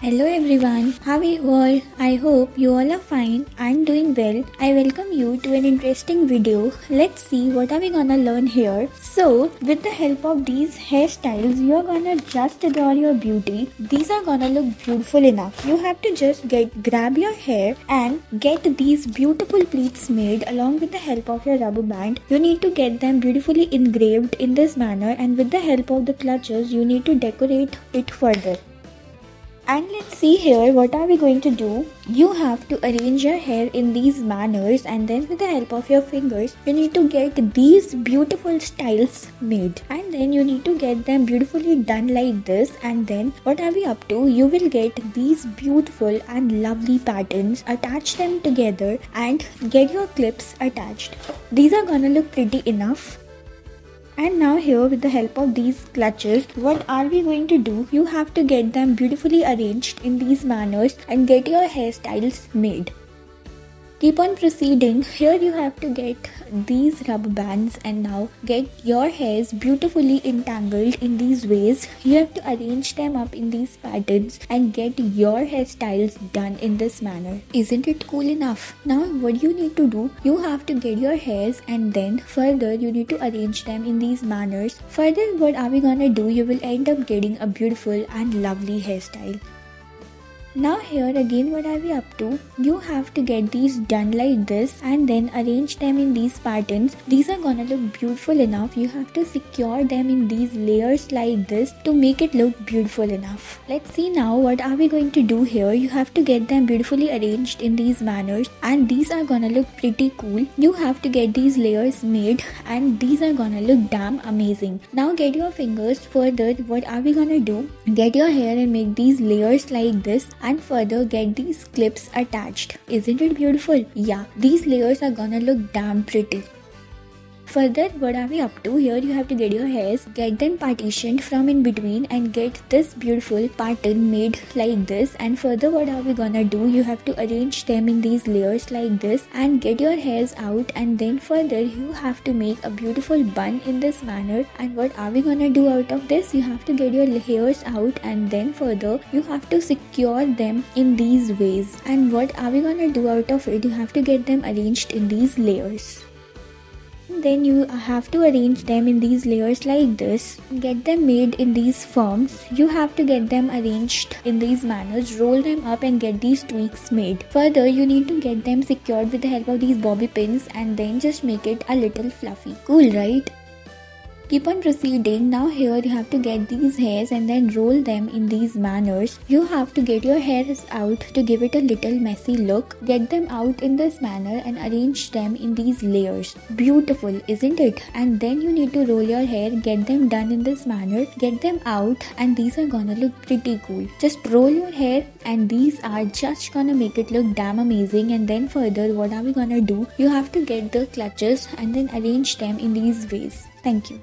Hello everyone, how are you all? I hope you all are fine and doing well. I welcome you to an interesting video. Let's see what are we gonna learn here. So, with the help of these hairstyles, you are gonna just adore your beauty. These are gonna look beautiful enough. You have to just grab your hair and get these beautiful pleats made along with the help of your rubber band. You need to get them beautifully engraved in this manner, and with the help of the clutches, you need to decorate it further. And let's see here what are we going to do. You have to arrange your hair in these manners, and then with the help of your fingers you need to get these beautiful styles made, and then you need to get them beautifully done like this. And then what are we up to? You will get these beautiful and lovely patterns, attach them together and get your clips attached. These are gonna look pretty enough. And now here, with the help of these clutches, what are we going to do? You have to get them beautifully arranged in these manners and get your hairstyles made. Keep on proceeding. Here you have to get these rubber bands and now get your hairs beautifully entangled in these ways. You have to arrange them up in these patterns and get your hairstyles done in this manner. Isn't it cool enough? Now what you need to do, you have to get your hairs and then further you need to arrange them in these manners. Further, what are we gonna do? You will end up getting a beautiful and lovely hairstyle. Now here again, what are we up to? You have to get these done like this and then arrange them in these patterns. These are gonna look beautiful enough. You have to secure them in these layers like this to make it look beautiful enough. Let's see now what are we going to do here. You have to get them beautifully arranged in these manners, and these are gonna look pretty cool. You have to get these layers made and these are gonna look damn amazing. Now get your fingers. Further, what are we gonna do? Get your hair and make these layers like this, and further get these clips attached. Isn't it beautiful? Yeah, these layers are gonna look damn pretty. Further, what are we up to? Here you have to get your hairs, get them partitioned from in between and get this beautiful pattern made like this. And further, what are we gonna do? You have to arrange them in these layers like this and get your hairs out, and then further you have to make a beautiful bun in this manner. And what are we gonna do out of this? You have to get your hairs out and then further you have to secure them in these ways. And what are we gonna do out of it? You have to get them arranged in these layers. Then you have to arrange them in these layers like this, get them made in these forms. You have to get them arranged in these manners, roll them up and get these tweaks made. Further, you need to get them secured with the help of these bobby pins and then just make it a little fluffy. Cool, right? Keep on proceeding. Now here you have to get these hairs and then roll them in these manners. You have to get your hairs out to give it a little messy look. Get them out in this manner and arrange them in these layers. Beautiful, isn't it? And then you need to roll your hair, get them done in this manner, get them out, and these are gonna look pretty cool. Just roll your hair and these are just gonna make it look damn amazing. And then further, what are we gonna do? You have to get the clutches and then arrange them in these ways. Thank you.